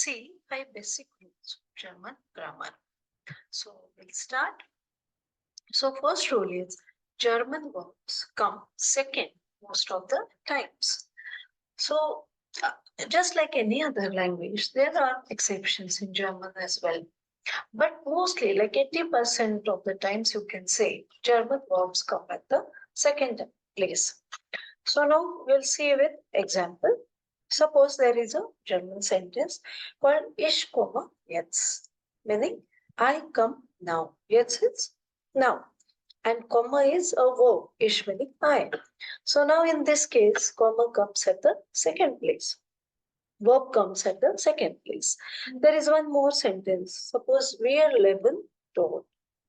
see 5 basic rules of German grammar. So we'll start. So first rule is German verbs come second most of the times. So uh, just like any other language, there are exceptions in German as well. But mostly, like 80% of the times, you can say German verbs come at the second place. So now we'll see with example. Suppose there is a German sentence called Ich komme jetzt, meaning I come now. Jetzt is now. And comma is a verb, ich meaning I. So now in this case, comma comes at the second place. Verb comes at the second place. There is one more sentence. Suppose wir leben dort.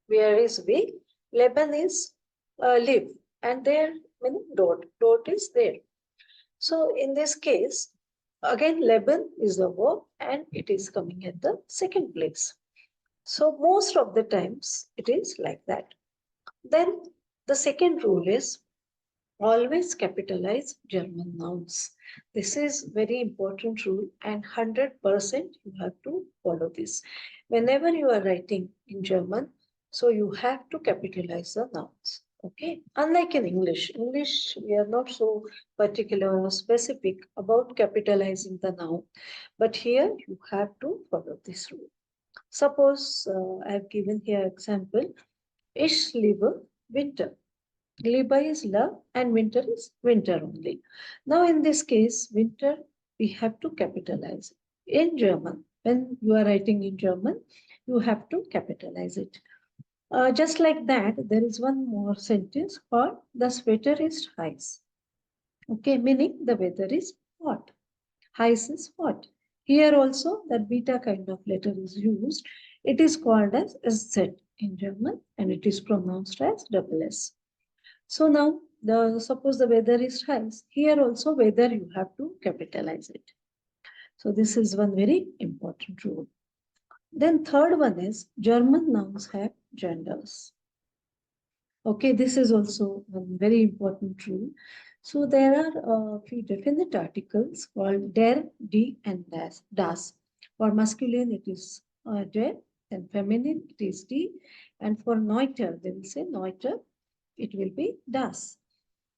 Where is we? Leben is live. And there meaning dort. Dort is there. So in this case, again leben is the verb and it is coming at the second place. So most of the times it is like that. Then the second rule is always capitalize German nouns. This is very important rule and 100% you have to follow this. Whenever you are writing in German, so you have to capitalize the nouns. Okay, unlike in English we are not so particular or specific about capitalizing the noun, but here you have to follow this rule. Suppose I have given here example, Ich liebe Winter. Liebe is love and winter is winter only. Now in this case, winter we have to capitalize. In German, when you are writing in German, you have to capitalize it. Just like that, there is one more sentence called the sweater is heiß. Okay, meaning the weather is hot. Heiß is hot. Here also that beta kind of letter is used. It is called as SZ in German and it is pronounced as double S. So now, suppose the weather is heiß. Here also weather you have to capitalize it. So this is one very important rule. Then third one is German nouns have genders. Okay, this is also one very important rule. So there are a few definite articles called der, die, and das. For masculine, it is der, and feminine, it is die, and for neuter, they will say neuter, it will be das.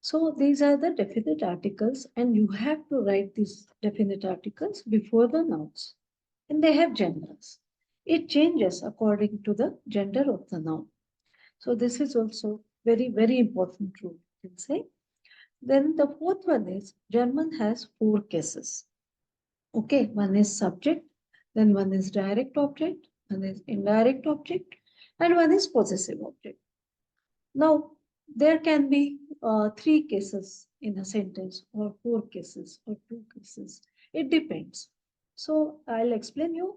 So these are the definite articles, and you have to write these definite articles before the nouns. And they have genders. It changes according to the gender of the noun. So this is also very, very important rule, you can say. Then the fourth one is German has 4 cases. Okay, one is subject, then one is direct object, one is indirect object, and one is possessive object. Now, there can be 3 cases in a sentence or 4 cases or 2 cases. It depends. So I'll explain you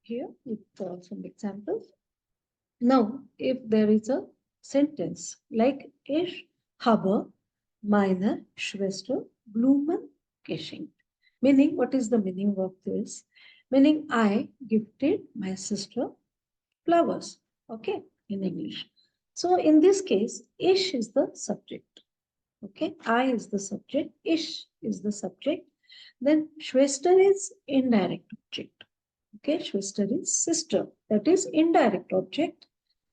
here with some examples. Now, if there is a sentence like Ich habe meine Schwester Blumen geschenkt. Meaning, what is the meaning of this? Meaning, I gifted my sister flowers. Okay, in English. So in this case, Ich is the subject. Okay, I is the subject, Ich is the subject. Then Schwester is indirect object. Okay, Schwester is sister. That is indirect object.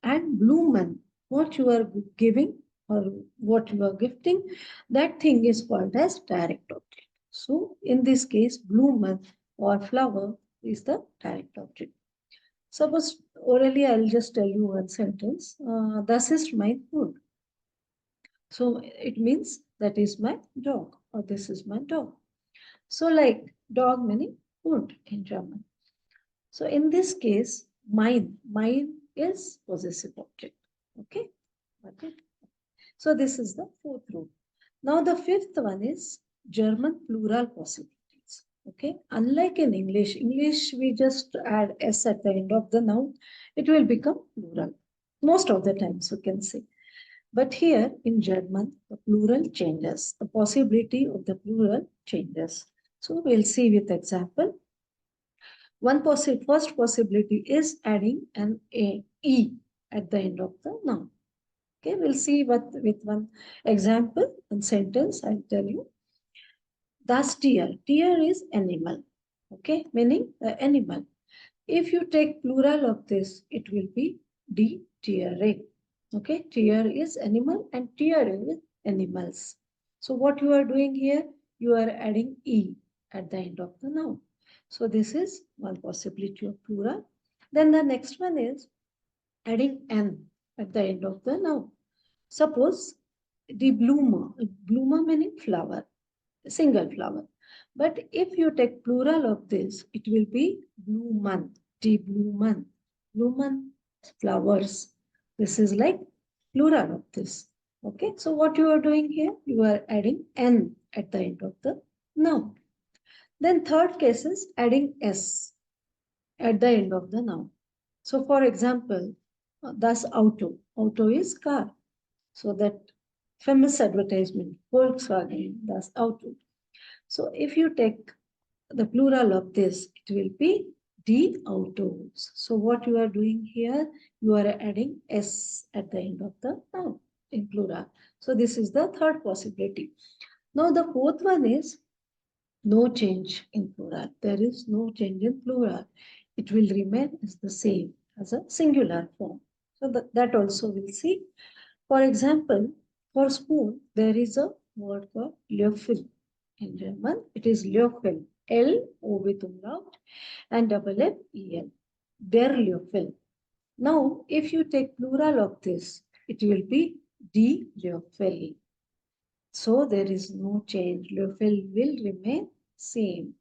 And Blumen, what you are giving or what you are gifting, that thing is called as direct object. So in this case, Blumen or flower is the direct object. Suppose orally, I'll just tell you one sentence. Das ist mein Hund. So it means that is my dog or this is my dog. So like dog meaning Hund in German. So in this case, mine is possessive object. Okay. So this is the fourth rule. Now the fifth one is German plural possibilities. Okay. Unlike in English we just add s at the end of the noun. It will become plural. Most of the times you can say. But here in German, the plural changes. The possibility of the plural changes. So we'll see with example. First possibility is adding an e at the end of the noun. Okay, we'll see what with one example and sentence. I'll tell you. Das Tier. Tier is animal. Okay, meaning animal. If you take plural of this, it will be deterring. Okay, tear is animal and tear is animals. So what you are doing here, you are adding e at the end of the noun. So this is one possibility of plural. Then the next one is adding n at the end of the noun. Suppose the bloomer, bloomer meaning flower, single flower. But if you take plural of this, it will be blumen, the blumen, blumen flowers. This is like plural of this. Okay, so what you are doing here, you are adding n at the end of the noun. Then third case is adding s at the end of the noun. So for example, thus auto. Auto is car. So that famous advertisement, Volkswagen, thus auto. So if you take the plural of this, it will be the autos. So what you are doing here, you are adding s at the end of the noun in plural. So this is the third possibility. Now the fourth one is no change in plural. There is no change in plural. It will remain as the same as a singular form. So that also we'll see. For example, for spoon, there is a word called Löffel. In German, it is Löffel. L-O with umlaut and double F-E-L. Der Löffel. Now, if you take plural of this, it will be die Löffel. So there is no change. Löffel will remain same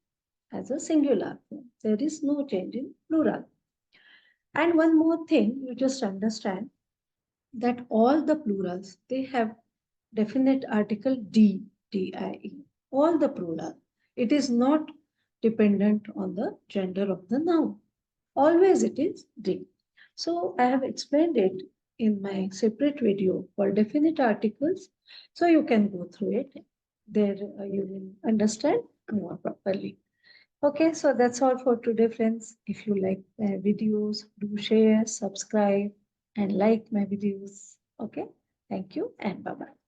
as a singular form. There is no change in plural. And one more thing, you just understand that all the plurals, they have definite article D, D-I-E, all the plural. It is not dependent on the gender of the noun. Always it is D. So I have explained it in my separate video for definite articles. So you can go through it. There you will understand more properly. Okay, so that's all for today, friends. If you like my videos, do share, subscribe, and like my videos. Okay, thank you and bye bye.